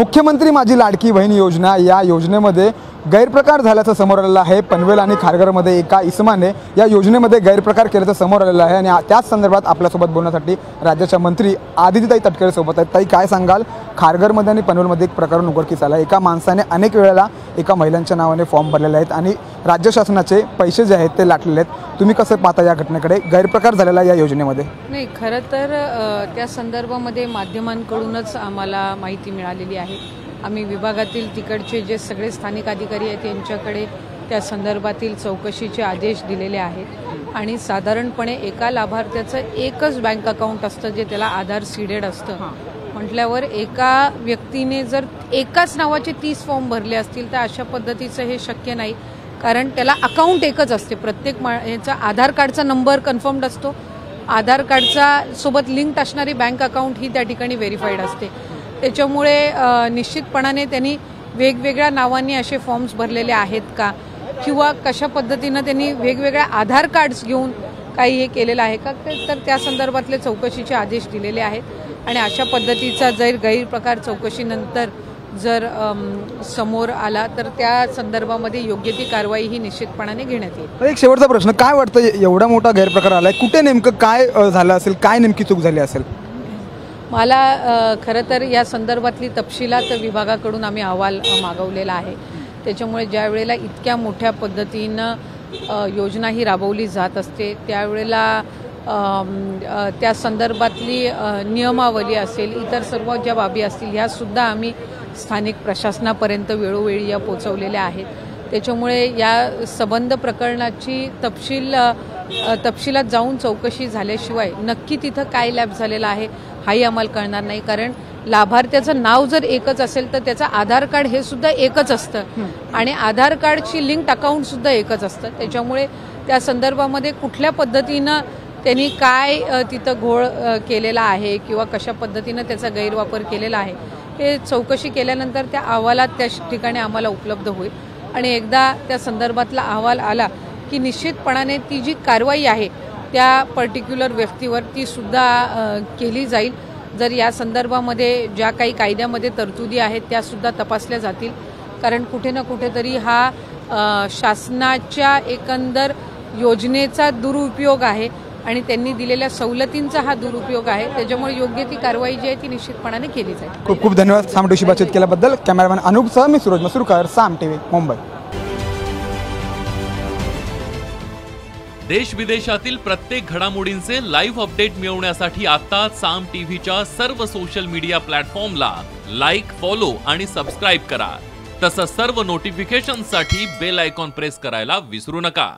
मुख्यमंत्री माझी लाडकी बहीण योजना या योजनेमध्ये गैरप्रकार झाल्याचं समोर आलेलं आहे। पनवेल आणि खारघरमध्ये एका इसमाने या योजनेमध्ये गैरप्रकार केल्याचं समोर आलेलं आहे आणि त्याच संदर्भात आपल्यासोबत बोलण्यासाठी राज्याच्या मंत्री आदितीताई तटकरे सोबत आहेत। ताई, काय सांगाल? खारघरमध्ये आणि पनवेलमध्ये एक प्रकरण उघडकीस आला। एका माणसाने अनेक वेळेला एका महिलांच्या नावाने फॉर्म भरलेले आहेत आणि राज्य शासनाचे पैसे जे आहेत ते लाटलेले आहेत। तुम्ही कसं पाहता या घटनेकडे? गैरप्रकार झालेला या योजनेमध्ये? नाही, खरं तर त्या संदर्भामध्ये माध्यमांकडूनच आम्हाला माहिती मिळालेली आहे। आम्ही विभागातील तिकडचे जे सगळे स्थानिक अधिकारी आहेत त्यांच्याकडे त्या संदर्भातील चौकशीचे आदेश दिलेले आहेत आणि साधारणपणे एका लाभार्थ्याचं एकच बँक अकाउंट असतं जे त्याला आधार सीडेड असतं। म्हटल्यावर एका व्यक्तीने जर एकाच नावाचे 30 फॉर्म भरले असतील तर अशा पद्धतीचं हे शक्य नाही, कारण त्याला अकाउंट एकच असते। प्रत्येक याचा आधार कार्डचा नंबर कन्फर्म्ड असतो, आधार कार्डचा सोबत लिंक्ड असणारी बँक अकाउंट ही त्या ठिकाणी व्हेरीफाईड असते। त्याच्यामुळे निश्चितपणाने त्यांनी वेगवेगळ्या नावांनी असे फॉर्म्स भरलेले आहेत का किंवा कशा पद्धतीनं त्यांनी वेगवेगळ्या आधार कार्ड्स घेऊन काही हे केलेलं आहे का, तर त्या संदर्भातले चौकशीचे आदेश दिलेले आहेत आणि अशा पद्धतीचा जर गैरप्रकार चौकशीनंतर जर समोर आला तर त्या संदर्भामध्ये योग्य ती कारवाई ही निश्चितपणाने घेण्यात येईल। एक शेवटचा प्रश्न, काय वाटतं एवढा मोठा गैरप्रकार आलाय, कुठे नेमकं काय झालं असेल, काय नेमकी चूक झाली असेल? मला खरं तर या संदर्भातली तपशिलात विभागाकडून आम्ही अहवाल मागवलेला आहे। त्याच्यामुळे ज्या वेळेला इतक्या मोठ्या पद्धतीनं योजना ही राबवली जात असते त्यावेळेला त्या संदर्भातली नियमावली असेल, इतर सर्व ज्या बाबी असतील ह्यासुद्धा आम्ही स्थानिक प्रशासनापर्यंत वेळोवेळी या पोचवलेल्या आहेत। त्याच्यामुळे या संबंध प्रकरणाची तपशिलात जाऊन चौकशी झाल्याशिवाय नक्की तिथं काय लॅप झालेला आहे हाही आम्हाला कळणार नाही, कारण लाभार्थ्याचं नाव जर एकच असेल तर त्याचं आधार कार्ड हे सुद्धा एकच असतं आणि आधार कार्डची लिंक्ड अकाउंट सुद्धा एकच असतं। त्याच्यामुळे त्या संदर्भामध्ये कुठल्या पद्धतीनं त्यांनी काय तिथं घोळ केलेला आहे किंवा कशा पद्धतीनं त्याचा गैरवापर केलेला आहे हे चौकशी केल्यानंतर त्या अहवालात त्या ठिकाणी आम्हाला उपलब्ध होईल आणि एकदा त्या संदर्भातला अहवाल आला की निश्चितपणाने ती जी कारवाई आहे त्या पर्टिक्युलर व्यक्तीवर ती सुद्धा केली जाईल। जर या संदर्भामध्ये ज्या काही कायद्यामध्ये तरतुदी आहेत त्या सुद्धा तपासल्या जातील, कारण कुठे ना कुठेतरी हा शासनाच्या एकंदर योजनेचा दुरुपयोग आहे आणि त्यांनी दिलेल्या सवलतींचा हा दुरुपयोग आहे। त्याच्यामुळे योग्य ती कारवाई जी आहे ती निश्चितपणाने केली जाईल। खूप खूप धन्यवाद साम टीव्हीशी बातचीत केल्याबद्दल। कॅमेरामॅन अनूपसह मी सूरज मसूरकर, साम टीव्ही, मुंबई। देश विदेशातील प्रत्येक घडामोडींचे लाईव्ह अपडेट मिळवण्यासाठी आता साम टीव्हीच्या सर्व सोशल मीडिया प्लॅटफॉर्मला लाईक, फॉलो आणि सबस्क्राईब करा। तसंच सर्व नोटिफिकेशनसाठी बेल आयकॉन प्रेस करायला विसरू नका।